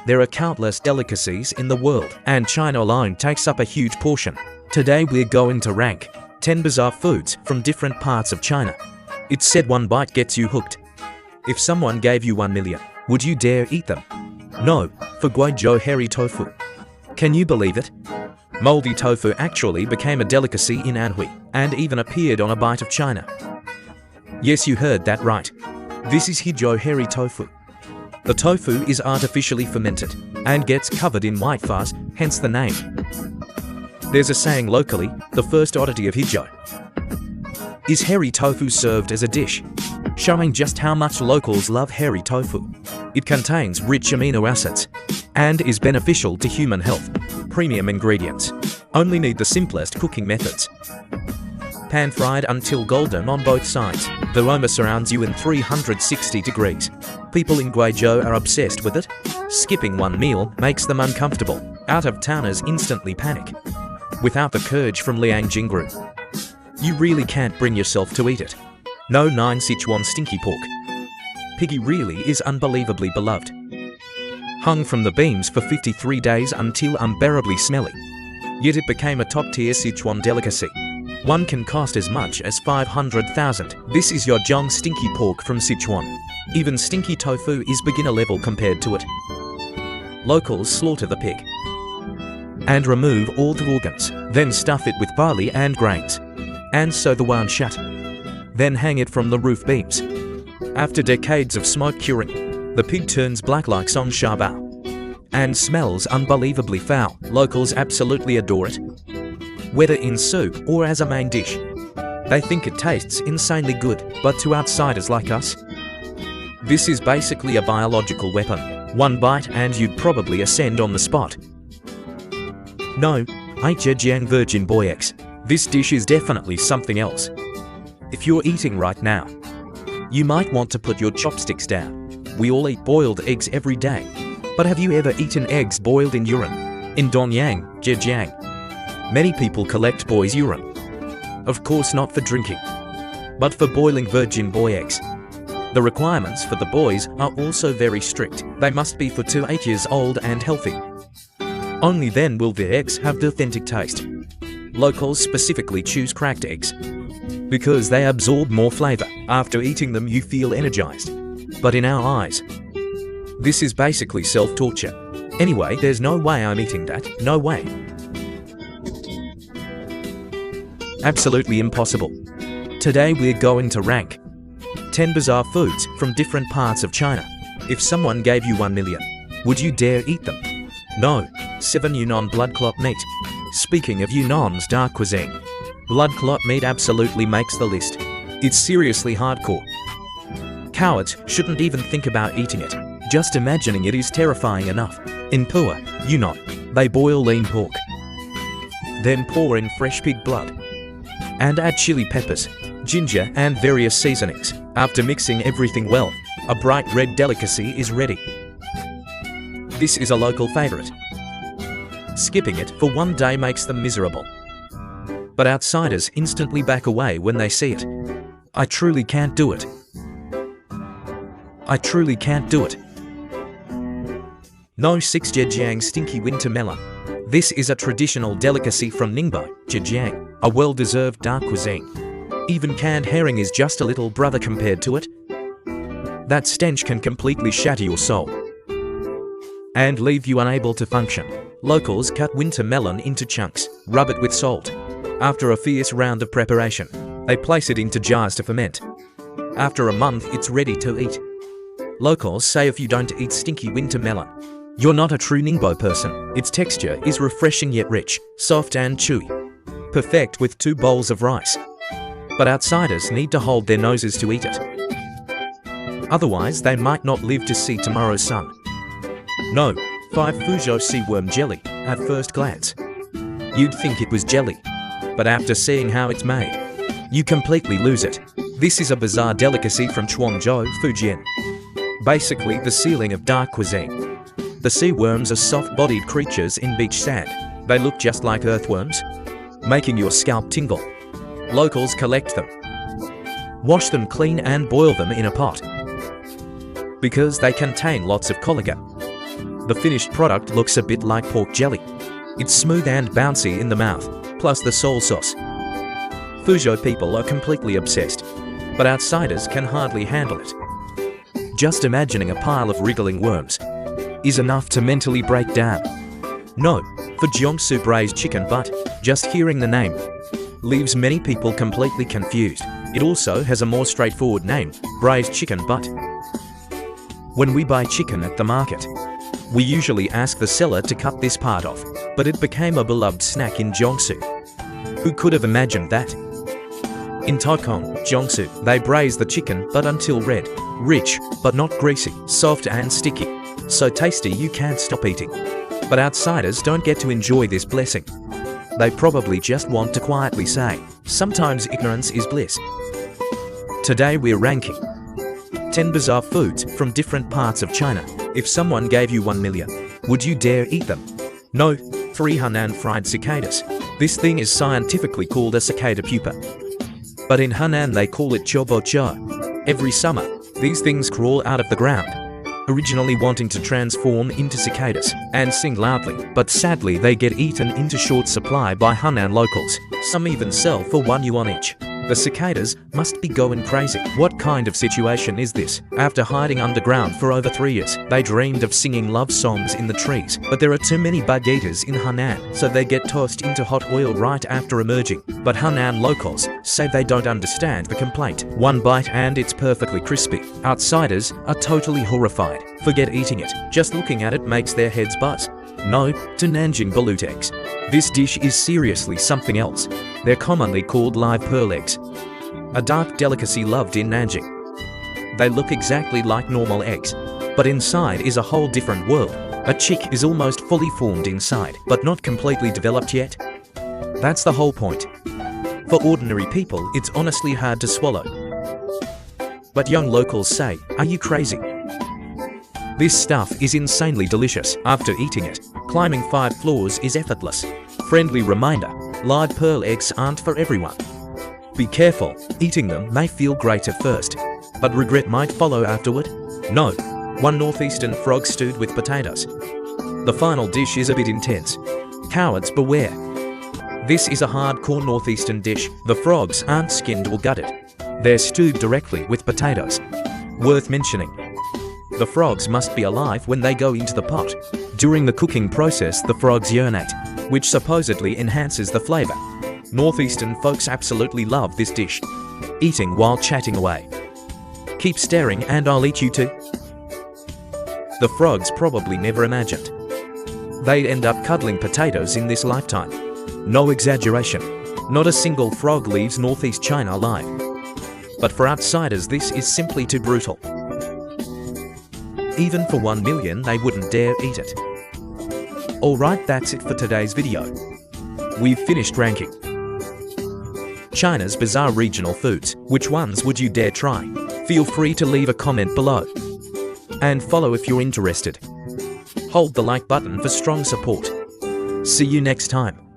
There are countless delicacies in the world, and China alone takes up a huge portion. Today we're going to rank 10 bizarre foods from different parts of China. It's said one bite gets you hooked. If someone gave you 1 million, would you dare eat them? No, for Guizhou hairy tofu. Can you believe it? Moldy tofu actually became a delicacy in Anhui, and even appeared on a bite of China. Yes, you heard that right. This is Guizhou hairy tofu. The tofu is artificially fermented, and gets covered in white farce, hence the name. There's a saying locally, the first oddity of Guizhou is hairy tofu served as a dish, showing just how much locals love hairy tofu. It contains rich amino acids, and is beneficial to human health. Premium ingredients. Only need the simplest cooking methods. Pan-fried until golden on both sides. The aroma surrounds you in 360 degrees. People in Guizhou are obsessed with it. Skipping one meal makes them uncomfortable. Out-of-towners instantly panic. Without the courage from Liang Jingru, you really can't bring yourself to eat it. No 9 Sichuan stinky pork. Piggy really is unbelievably beloved. Hung from the beams for 53 days until unbearably smelly. Yet it became a top-tier Sichuan delicacy. One can cost as much as 500,000. This is your Zhong stinky pork from Sichuan. Even stinky tofu is beginner level compared to it. Locals slaughter the pig and remove all the organs, then stuff it with barley and grains, and sew the wound shut. Then hang it from the roof beams. After decades of smoke curing, the pig turns black like song shabao and smells unbelievably foul. Locals absolutely adore it, whether in soup or as a main dish. They think it tastes insanely good, but to outsiders like us, this is basically a biological weapon. One bite and you'd probably ascend on the spot. No, ain't Zhejiang virgin boy eggs. This dish is definitely something else. If you're eating right now, you might want to put your chopsticks down. We all eat boiled eggs every day. But have you ever eaten eggs boiled in urine? In Donyang, Zhejiang, many people collect boys' urine. Of course not for drinking, but for boiling virgin boy eggs. The requirements for the boys are also very strict. They must be 4 to 8 years old and healthy. Only then will the eggs have the authentic taste. Locals specifically choose cracked eggs because they absorb more flavor. After eating them you feel energized. But in our eyes, this is basically self-torture. Anyway, there's no way I'm eating that. No way. Absolutely impossible. Today we're going to rank 10 bizarre foods from different parts of China. If someone gave you 1 million, would you dare eat them? No. 7 Yunnan blood clot meat. Speaking of Yunnan's dark cuisine, blood clot meat absolutely makes the list. It's seriously hardcore. Cowards shouldn't even think about eating it. Just imagining it is terrifying enough. In Pua, Yunnan, they boil lean pork, then pour in fresh pig blood, and add chili peppers, ginger and various seasonings. After mixing everything well, a bright red delicacy is ready. This is a local favorite. Skipping it for one day makes them miserable. But outsiders instantly back away when they see it. I truly can't do it. I truly can't do it. No 6 Zhejiang stinky winter melon. This is a traditional delicacy from Ningbo, Zhejiang, a well-deserved dark cuisine. Even canned herring is just a little brother compared to it. That stench can completely shatter your soul and leave you unable to function. Locals cut winter melon into chunks, rub it with salt. After a fierce round of preparation, they place it into jars to ferment. After a month, it's ready to eat. Locals say if you don't eat stinky winter melon, you're not a true Ningbo person. Its texture is refreshing yet rich, soft and chewy. Perfect with 2 bowls of rice. But outsiders need to hold their noses to eat it. Otherwise, they might not live to see tomorrow's sun. No, 5 Fuzhou seaworm jelly. At first glance, you'd think it was jelly. But after seeing how it's made, you completely lose it. This is a bizarre delicacy from Chuangzhou, Fujian. Basically the ceiling of dark cuisine. The sea worms are soft-bodied creatures in beach sand. They look just like earthworms, making your scalp tingle. Locals collect them, wash them clean and boil them in a pot because they contain lots of collagen. The finished product looks a bit like pork jelly. It's smooth and bouncy in the mouth, plus the soy sauce. Fuzhou people are completely obsessed, but outsiders can hardly handle it. Just imagining a pile of wriggling worms is enough to mentally break down. No, for Jiangsu braised chicken butt, just hearing the name leaves many people completely confused. It also has a more straightforward name, braised chicken butt. When we buy chicken at the market, we usually ask the seller to cut this part off, but it became a beloved snack in Jiangsu. Who could have imagined that? In Tokong, Jiangsu, they braise the chicken butt until red, rich, but not greasy, soft and sticky. So tasty you can't stop eating. But outsiders don't get to enjoy this blessing. They probably just want to quietly say, sometimes ignorance is bliss. Today we're ranking 10 bizarre foods from different parts of China. If someone gave you 1 million, would you dare eat them? No. 3 Hunan fried cicadas. This thing is scientifically called a cicada pupa, but in Hunan they call it chobo-cho. Every summer, these things crawl out of the ground, originally wanting to transform into cicadas and sing loudly, but sadly they get eaten into short supply by Hunan locals. Some even sell for 1 yuan each. The cicadas must be going crazy. What kind of situation is this? After hiding underground for over 3 years, they dreamed of singing love songs in the trees. But there are too many bug eaters in Hunan, so they get tossed into hot oil right after emerging. But Hunan locals say they don't understand the complaint. One bite and it's perfectly crispy. Outsiders are totally horrified. Forget eating it. Just looking at it makes their heads buzz. No to Nanjing balut eggs. This dish is seriously something else. They're commonly called live pearl eggs, a dark delicacy loved in Nanjing. They look exactly like normal eggs, but inside is a whole different world. A chick is almost fully formed inside, but not completely developed yet. That's the whole point. For ordinary people, it's honestly hard to swallow. But young locals say, are you crazy? This stuff is insanely delicious. After eating it, climbing 5 floors is effortless. Friendly reminder, live pearl eggs aren't for everyone. Be careful, eating them may feel great at first, but regret might follow afterward. No. 1 northeastern frog stewed with potatoes. The final dish is a bit intense. Cowards beware. This is a hardcore northeastern dish. The frogs aren't skinned or gutted. They're stewed directly with potatoes. Worth mentioning, the frogs must be alive when they go into the pot. During the cooking process, the frogs urinate, which supposedly enhances the flavor. Northeastern folks absolutely love this dish. Eating while chatting away. Keep staring and I'll eat you too. The frogs probably never imagined they'd end up cuddling potatoes in this lifetime. No exaggeration. Not a single frog leaves Northeast China alive. But for outsiders, this is simply too brutal. Even for 1 million, they wouldn't dare eat it. Alright, that's it for today's video. We've finished ranking China's bizarre regional foods. Which ones would you dare try? Feel free to leave a comment below. And follow if you're interested. Hold the like button for strong support. See you next time.